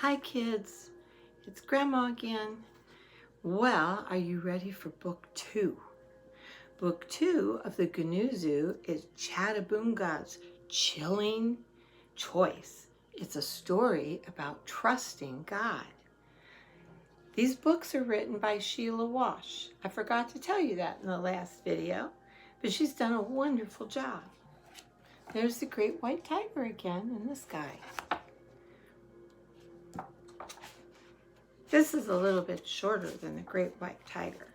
Hi kids, it's Grandma again. Well, are you ready for book 2? Book 2 of the GNU Zoo is Chattaboonga's Chilling Choice. It's a story about trusting God. These books are written by Sheila Walsh. I forgot to tell you that in the last video, but she's done a wonderful job. There's the great white tiger again in the sky. This is a little bit shorter than the great white tiger.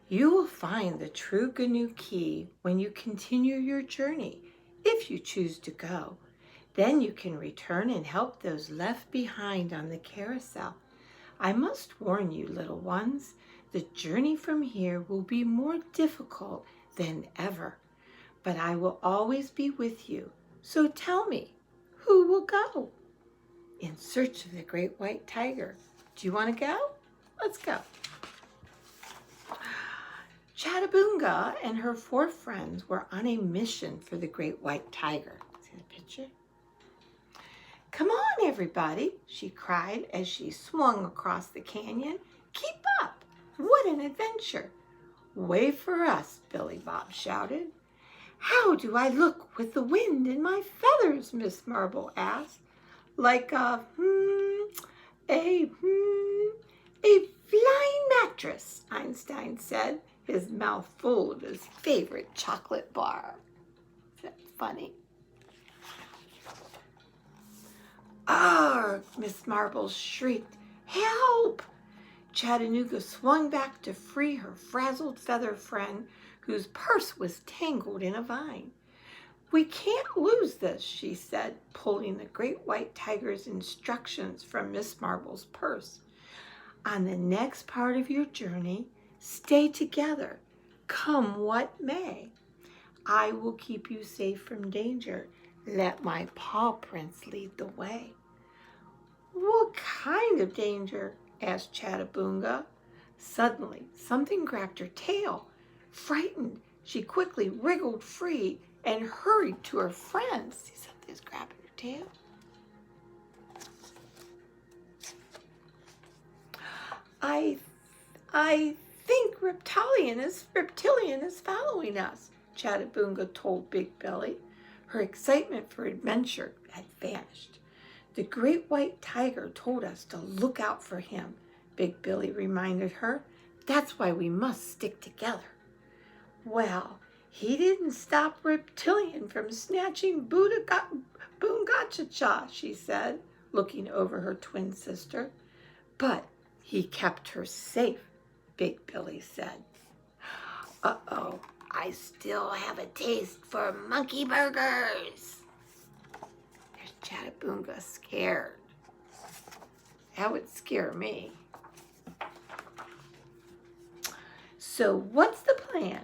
You will find the true GNU key when you continue your journey, if you choose to go. Then you can return and help those left behind on the carousel. I must warn you, little ones, the journey from here will be more difficult than ever. But I will always be with you. So tell me, who will go? In search of the great white tiger. Do you want to go? Let's go. Chattaboonga and her 4 friends were on a mission for the great white tiger. See the picture? Come on, everybody, she cried as she swung across the canyon. Keep up! What an adventure! Wait for us, Billy Bob shouted. How do I look with the wind in my feathers? Miss Marble asked. Like a flying mattress, Einstein said, his mouth full of his favorite chocolate bar. That's funny. Arg! Miss Marble shrieked. Help! Chattanooga swung back to free her frazzled feather friend, whose purse was tangled in a vine. We can't lose this, she said, pulling the great white tiger's instructions from Miss Marble's purse. On the next part of your journey, stay together, come what may. I will keep you safe from danger. Let my paw prints lead the way. What kind of danger? Asked Chattaboonga. Suddenly, something grabbed her tail. Frightened, she quickly wriggled free and hurried to her friends. See, something's grabbing her tail. I think Reptilian is following us, Chattaboonga told Big Billy. Her excitement for adventure had vanished. The great white tiger told us to look out for him, Big Billy reminded her. That's why we must stick together. Well, he didn't stop Reptilian from snatching Boongacha, she said, looking over her twin sister. But he kept her safe, Big Billy said. Uh-oh, I still have a taste for monkey burgers. There's Chattaboonga scared. That would scare me. So what's the plan?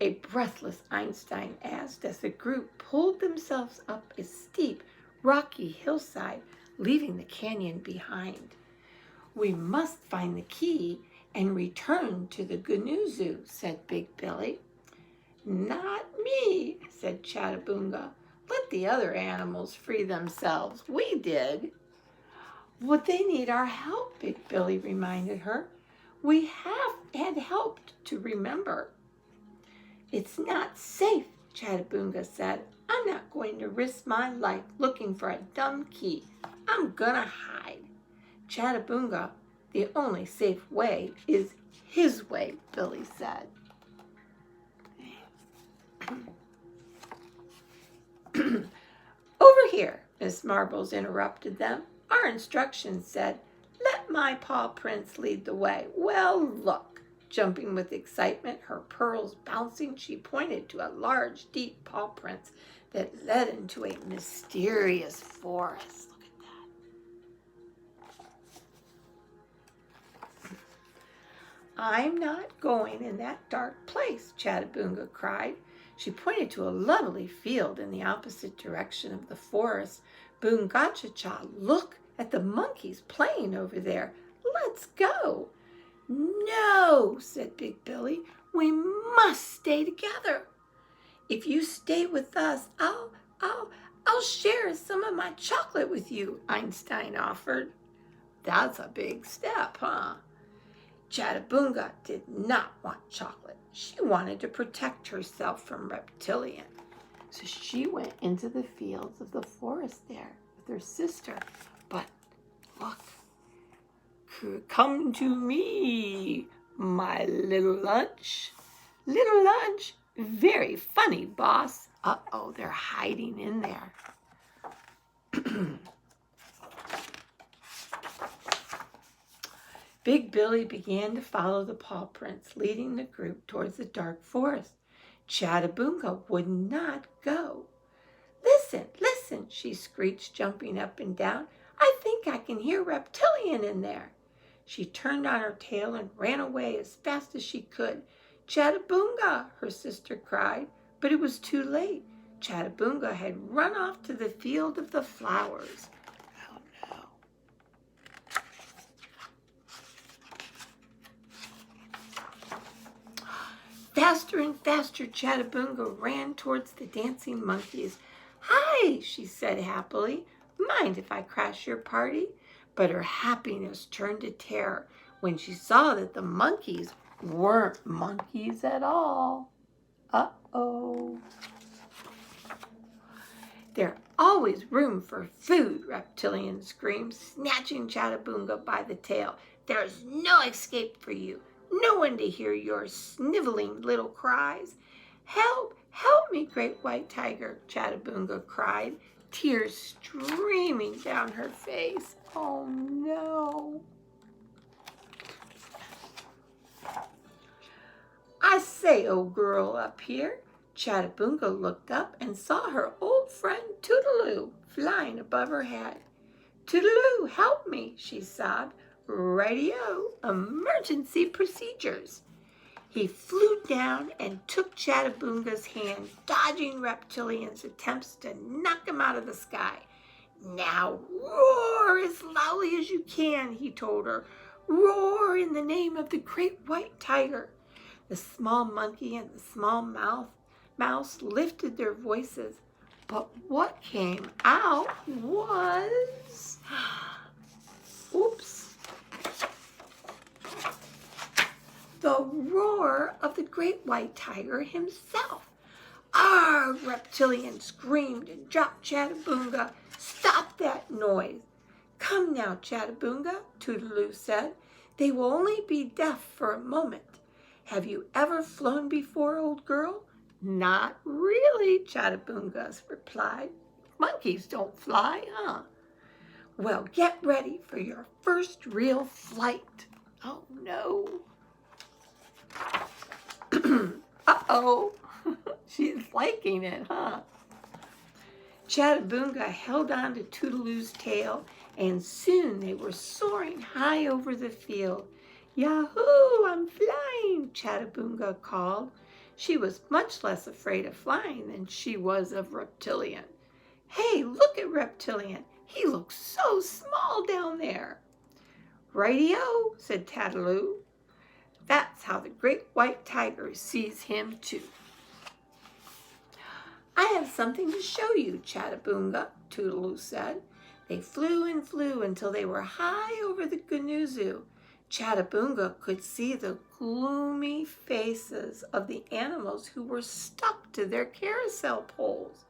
A breathless Einstein asked as the group pulled themselves up a steep, rocky hillside, leaving the canyon behind. We must find the key and return to the GNU Zoo, said Big Billy. Not me, said Chattaboonga. Let the other animals free themselves. We did. Well, they need our help, Big Billy reminded her. We had helped to remember. It's not safe, Chattaboonga said. I'm not going to risk my life looking for a dumb key. I'm gonna hide. Chattaboonga, the only safe way is his way, Billy said. Over here, Miss Marbles interrupted them. Our instructions said, let my paw prints lead the way. Well, look. Jumping with excitement, her pearls bouncing, she pointed to a large, deep paw prints that led into a mysterious forest. Look at that. I'm not going in that dark place, Chattaboonga cried. She pointed to a lovely field in the opposite direction of the forest. Boongacha, look at the monkeys playing over there. Let's go. No, said Big Billy, we must stay together. If you stay with us, I'll I'll share some of my chocolate with you, Einstein offered. That's a big step, huh? Chattaboonga did not want chocolate. She wanted to protect herself from Reptilian. So she went into the fields of the forest there with her sister. But look, come to me, my little lunch. Little lunch, very funny, boss. Uh-oh, they're hiding in there. Big Billy began to follow the paw prints, leading the group towards the dark forest. Chattaboonga would not go. Listen, listen, she screeched, jumping up and down. I think I can hear Reptilian in there. She turned on her tail and ran away as fast as she could. Chattaboonga, her sister cried, but it was too late. Chattaboonga had run off to the field of the flowers. Oh no. Faster and faster, Chattaboonga ran towards the dancing monkeys. Hi, she said happily. Mind if I crash your party? But her happiness turned to terror when she saw that the monkeys weren't monkeys at all. Uh-oh. There's always room for food, Reptilian screamed, snatching Chattaboonga by the tail. There's no escape for you. No one to hear your sniveling little cries. Help, help me, great white tiger, Chattaboonga cried, tears streaming down her face. Oh no. I say, old girl up here. Chattaboonga looked up and saw her old friend Toodaloo flying above her head. Toodaloo, help me, she sobbed. Radio, emergency procedures. He flew down and took Chattaboonga's hand, dodging Reptilian's attempts to knock him out of the sky. Now roar as loudly as you can, he told her. Roar in the name of the great white tiger. The small monkey and the small mouse lifted their voices, but what came out was... Oops. The roar of the great white tiger himself. Arg! Reptilian screamed and dropped Chattaboonga. Stop that noise. Come now, Chattaboonga, Toodaloo said. They will only be deaf for a moment. Have you ever flown before, old girl? Not really, Chattaboonga replied. Monkeys don't fly, huh? Well, get ready for your first real flight. Oh, no. Uh-oh. She's liking it, huh? Chattaboonga held on to Toodaloo's tail, and soon they were soaring high over the field. Yahoo! I'm flying, Chattaboonga called. She was much less afraid of flying than she was of Reptilian. Hey, look at Reptilian. He looks so small down there. Radio, said Toodaloo. That's how the great white tiger sees him too. I have something to show you, Chattaboonga, Toodaloo said. They flew and flew until they were high over the Gunuzoo. Chattaboonga could see the gloomy faces of the animals who were stuck to their carousel poles.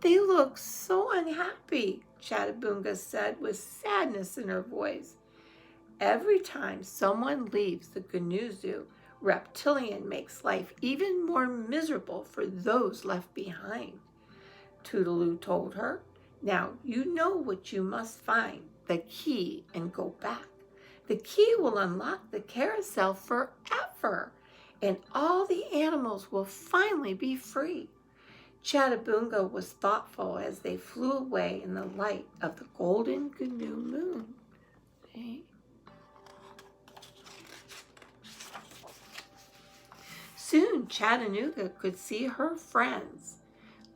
They look so unhappy, Chattaboonga said with sadness in her voice. Every time someone leaves the Gunuzoo, Reptilian makes life even more miserable for those left behind. Toodaloo told her, now you know what you must find, the key, and go back. The key will unlock the carousel forever, and all the animals will finally be free. Chattaboonga was thoughtful as they flew away in the light of the golden Gnu moon. Okay. Soon Chattanooga could see her friends.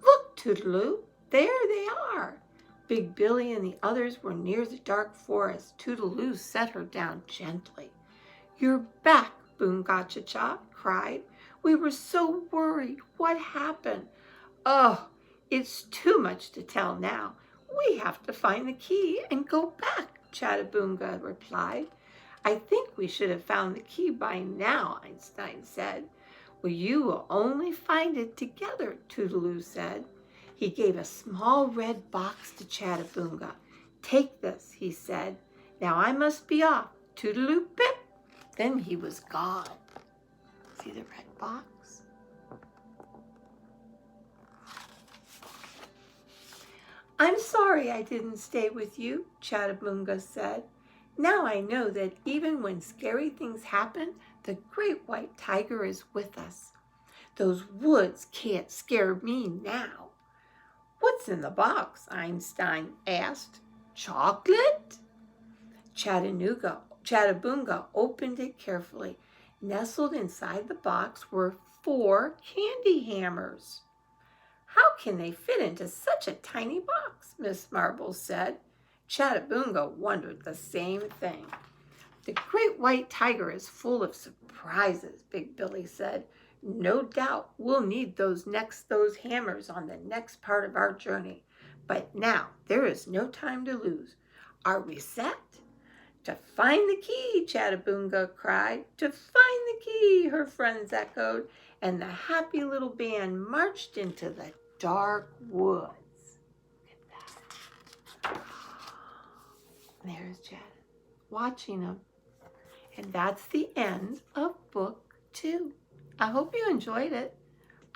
Look, Toodaloo, there they are. Big Billy and the others were near the dark forest. Toodaloo set her down gently. You're back, Boom-Ga-Cha-Cha cried. We were so worried. What happened? Oh, It's too much to tell now. We have to find the key and go back, Chattaboonga replied. I think we should have found the key by now, Einstein said. Well, you will only find it together, Toodaloo said. He gave a small red box to Chattaboonga. Take this, he said. Now I must be off. Toodaloo pip. Then he was gone. See the red box? I'm sorry I didn't stay with you, Chattaboonga said. Now I know that even when scary things happen, the great white tiger is with us. Those woods can't scare me now. What's in the box? Einstein asked. Chocolate? Chattaboonga opened it carefully. Nestled inside the box were 4 candy hammers. How can they fit into such a tiny box? Miss Marble said. Chattaboonga wondered the same thing. The great white tiger is full of surprises, Big Billy said. No doubt we'll need those hammers on the next part of our journey. But now there is no time to lose. Are we set? To find the key, Chattaboonga cried. To find the key, her friends echoed, and the happy little band marched into the dark woods. Look at that. There's Chatta, watching them. And that's the end of book 2. I hope you enjoyed it.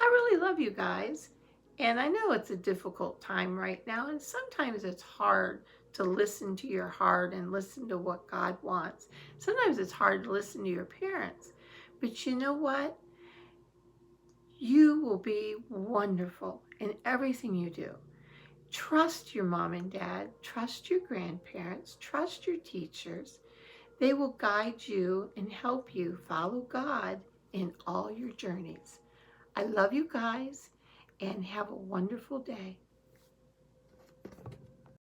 I really love you guys. And I know it's a difficult time right now, and sometimes it's hard to listen to your heart and listen to what God wants. Sometimes it's hard to listen to your parents. But you know what? You will be wonderful in everything you do. Trust your mom and dad. Trust your grandparents. Trust your teachers. They will guide you and help you follow God in all your journeys. I love you guys, and have a wonderful day.